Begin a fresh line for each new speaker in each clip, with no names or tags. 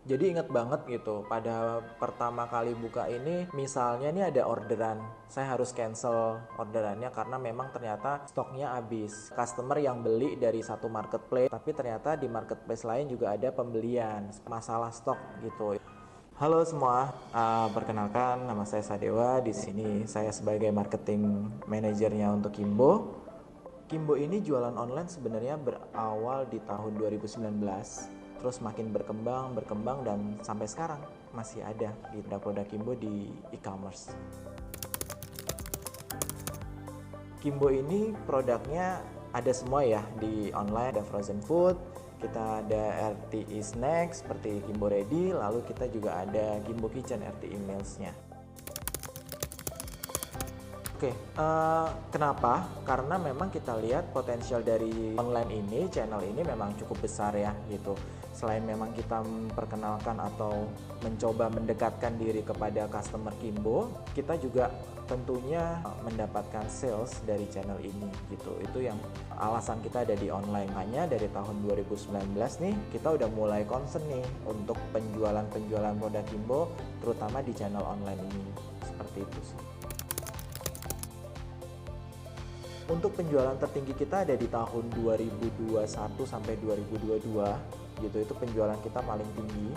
Jadi inget banget gitu, pada pertama kali buka ini, misalnya nih ada orderan, saya harus cancel orderannya karena memang ternyata stoknya habis. Customer yang beli dari satu marketplace, tapi ternyata di marketplace lain juga ada pembelian, masalah stok gitu. Halo semua, perkenalkan nama saya Sadewa. Di sini saya sebagai marketing manajernya untuk Kimbo. Kimbo ini jualan online sebenarnya berawal di tahun 2019, terus makin berkembang dan sampai sekarang masih ada di produk Kimbo di e-commerce. Kimbo ini produknya ada semua ya di online, ada frozen food, kita ada RTE snacks seperti Kimbo Ready, lalu kita juga ada Kimbo Kitchen RTE mealsnya. Oke, kenapa? Karena memang kita lihat potensial dari online ini, channel ini memang cukup besar ya gitu. Selain memang kita memperkenalkan atau mencoba mendekatkan diri kepada customer Kimbo, kita juga tentunya mendapatkan sales dari channel ini gitu. Itu yang alasan kita ada di online. Hanya dari tahun 2019 nih, kita udah mulai concern nih untuk penjualan-penjualan produk Kimbo, terutama di channel online ini. Seperti itu sih. Untuk penjualan tertinggi kita ada di tahun 2021 sampai 2022 gitu, itu penjualan kita paling tinggi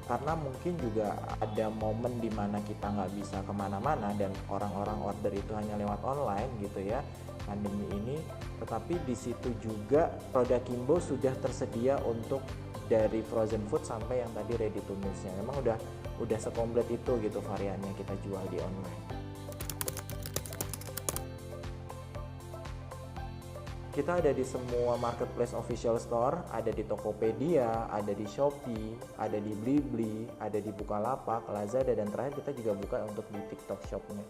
karena mungkin juga ada momen dimana kita nggak bisa kemana-mana dan orang-orang order itu hanya lewat online gitu ya, pandemi ini. Tetapi di situ juga produk Kimbo sudah tersedia untuk dari frozen food sampai yang tadi ready to mealsnya. Memang udah sekomplit itu gitu variannya kita jual di online. Kita ada di semua marketplace official store, ada di Tokopedia, ada di Shopee, ada di Blibli, ada di Bukalapak, Lazada, dan terakhir kita juga buka untuk di TikTok Shop-nya.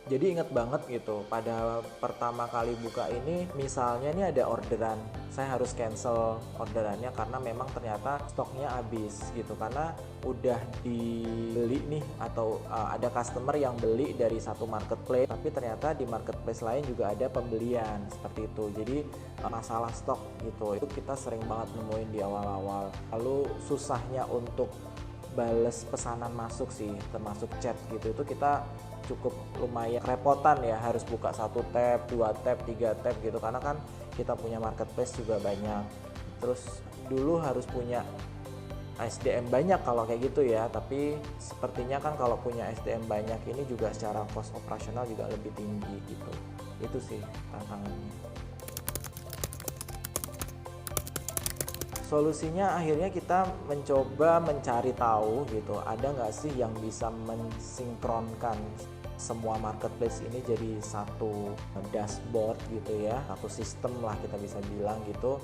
Jadi inget banget gitu, pada pertama kali buka ini, misalnya nih ada orderan, saya harus cancel orderannya karena memang ternyata stoknya habis gitu, karena udah dibeli nih atau ada customer yang beli dari satu marketplace, tapi ternyata di marketplace lain juga ada pembelian seperti itu. Jadi masalah stok gitu, itu kita sering banget nemuin di awal-awal. Lalu susahnya untuk bales pesanan masuk sih, termasuk chat gitu, itu kita cukup lumayan repotan ya, harus buka 1 tab, 2 tab, 3 tab gitu, karena kan kita punya marketplace juga banyak. Terus dulu harus punya SDM banyak kalau kayak gitu ya, tapi sepertinya kan kalau punya SDM banyak ini juga secara cost operasional juga lebih tinggi gitu. Itu sih tantangannya. Solusinya akhirnya kita mencoba mencari tahu gitu, ada nggak sih yang bisa mensinkronkan semua marketplace ini jadi satu dashboard gitu ya, satu sistem lah kita bisa bilang gitu.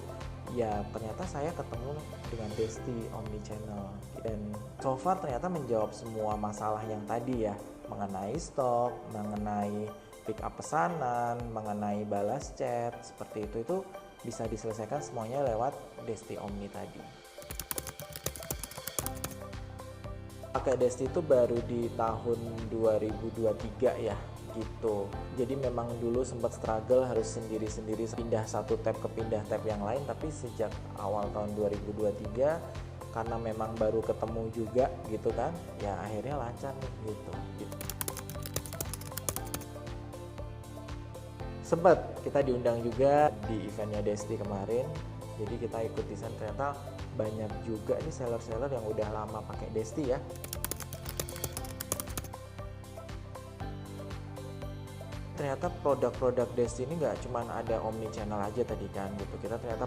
Ya ternyata saya ketemu dengan Desti Omnichannel dan so far ternyata menjawab semua masalah yang tadi ya, mengenai stok, mengenai pick up pesanan, mengenai balas chat, seperti itu bisa diselesaikan semuanya lewat Desti Omni tadi. Pakai Desti itu baru di tahun 2023 ya gitu. Jadi memang dulu sempat struggle harus sendiri-sendiri pindah satu tab ke pindah tab yang lain, tapi sejak awal tahun 2023 karena memang baru ketemu juga gitu kan, ya akhirnya lancar nih gitu. Sempet kita diundang juga di eventnya Desti kemarin, jadi kita ikut di sana. Ternyata banyak juga nih seller-seller yang udah lama pakai Desti ya. Ternyata produk-produk Desti ini nggak cuma ada omni channel aja tadi kan gitu, kita ternyata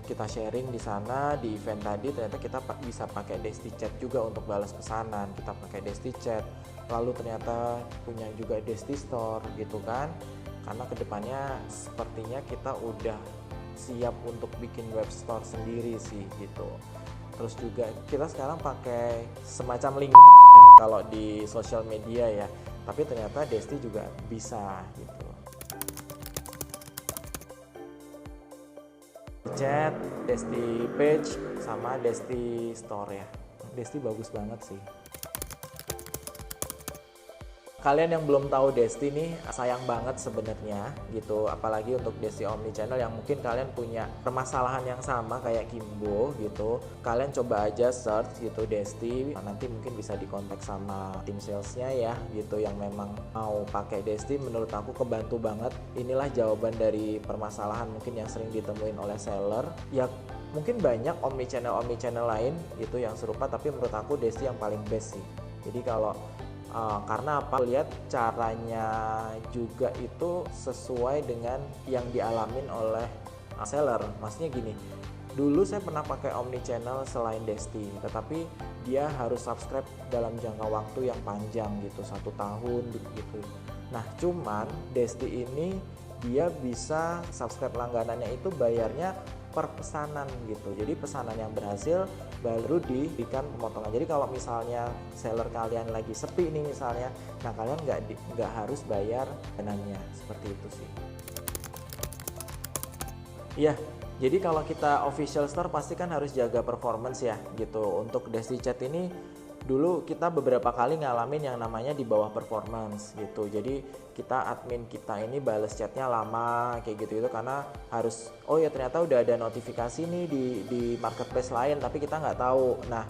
kita sharing di sana di event tadi, ternyata kita bisa pakai Desti Chat juga untuk balas pesanan, kita pakai Desti Chat, lalu ternyata punya juga Desti Store gitu kan, karena kedepannya sepertinya kita udah siap untuk bikin web store sendiri sih gitu. Terus juga kita sekarang pakai semacam link kalau di sosial media ya, tapi ternyata Desti juga bisa gitu. Chat, Desti Page, sama Desti Store ya. Desti bagus banget sih. kalian yang belum tahu Desti nih, sayang banget sebenarnya gitu, apalagi untuk Desti Omnichannel yang mungkin kalian punya permasalahan yang sama kayak Kimbo gitu. Kalian coba aja search gitu Desti, nanti mungkin bisa dikontak sama tim salesnya ya gitu, yang memang mau pakai Desti. Menurut aku kebantu banget. Inilah jawaban dari permasalahan mungkin yang sering ditemuin oleh seller. Ya mungkin banyak omnichannel lain gitu yang serupa, tapi menurut aku Desti yang paling best sih. Jadi kalau karena apa, lihat caranya juga itu sesuai dengan yang dialamin oleh seller. Maksudnya gini, dulu saya pernah pakai omnichannel selain Desti, tetapi dia harus subscribe dalam jangka waktu yang panjang gitu, 1 tahun gitu. Nah cuman Desti ini dia bisa subscribe langganannya itu bayarnya per pesanan gitu. Jadi pesanan yang berhasil baru diberikan pemotongan. Jadi kalau misalnya seller kalian lagi sepi nih misalnya, nah kalian nggak harus bayar dananya, seperti itu sih. Iya, jadi kalau kita official store pasti kan harus jaga performance ya gitu. Untuk Desti Chat ini dulu kita beberapa kali ngalamin yang namanya di bawah performance gitu. Jadi kita admin kita ini bales chatnya lama kayak gitu karena harus, oh ya ternyata udah ada notifikasi nih di marketplace lain tapi kita nggak tahu. Nah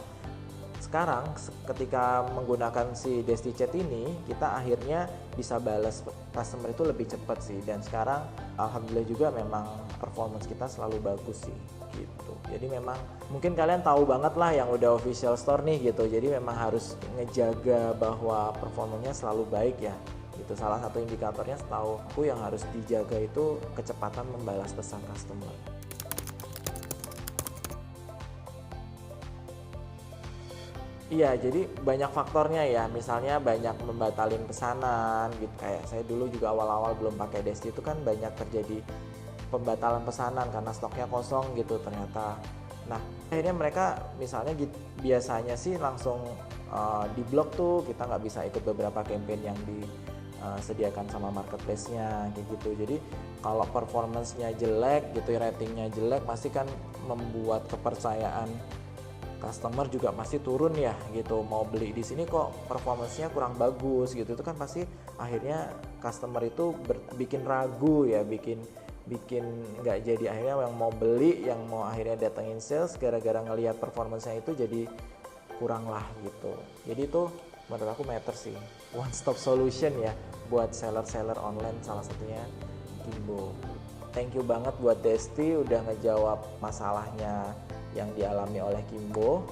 sekarang ketika menggunakan si Desti Chat ini, kita akhirnya bisa balas customer itu lebih cepat sih. Dan sekarang alhamdulillah juga memang performance kita selalu bagus sih gitu. Jadi memang mungkin kalian tahu banget lah yang udah official store nih gitu. Jadi memang harus ngejaga bahwa performanya selalu baik ya gitu. Salah satu indikatornya setahu aku yang harus dijaga itu kecepatan membalas pesan customer. Iya, jadi banyak faktornya ya. Misalnya banyak membatalin pesanan gitu. Kayak saya dulu juga awal-awal belum pakai Desti itu kan banyak terjadi pembatalan pesanan karena stoknya kosong gitu ternyata. Nah, akhirnya mereka misalnya biasanya sih langsung di blok tuh, kita nggak bisa ikut beberapa campaign yang disediakan sama marketplace-nya kayak gitu. Jadi kalau performance-nya jelek gitu, ratingnya jelek, pasti kan membuat kepercayaan customer juga pasti turun ya gitu. Mau beli di sini kok performance-nya kurang bagus gitu, itu kan pasti akhirnya customer itu bikin ragu ya, bikin nggak jadi, akhirnya yang mau beli, yang mau akhirnya datengin sales gara-gara ngelihat performance-nya itu jadi kurang lah gitu. Jadi itu menurut aku matter sih, one stop solution ya buat seller-seller online, salah satunya Kimbo. Thank you banget buat Desti udah ngejawab masalahnya yang dialami oleh Kimbo.